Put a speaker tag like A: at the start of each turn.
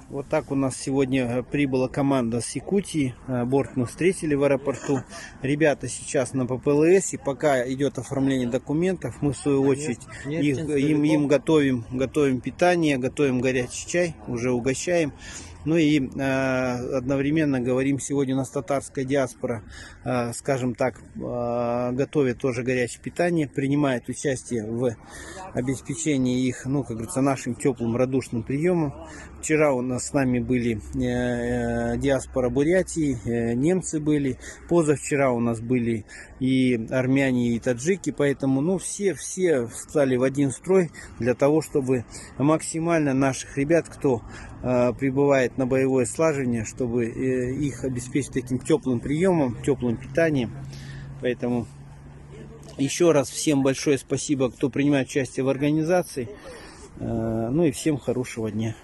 A: Вот так у нас сегодня прибыла команда с Якутии. Борт мы встретили в аэропорту. Ребята сейчас на ППЛС, и пока идет оформление документов, мы в свою очередь им готовим питание, готовим горячий чай, уже угощаем. Ну и одновременно говорим, сегодня у нас татарская диаспора, скажем так, готовит тоже горячее питание, принимает участие в обеспечении их, ну, как говорится, нашим теплым радушным приемом. Вчера у нас с нами были диаспора Бурятии, немцы были, позавчера у нас были и армяне, и таджики, поэтому, ну, все встали в один строй для того, чтобы максимально наших ребят, кто прибывает на боевое слаживание, чтобы их обеспечить таким теплым приемом, теплым питанием. Поэтому еще раз всем большое спасибо, кто принимает участие в организации. Ну и всем хорошего дня.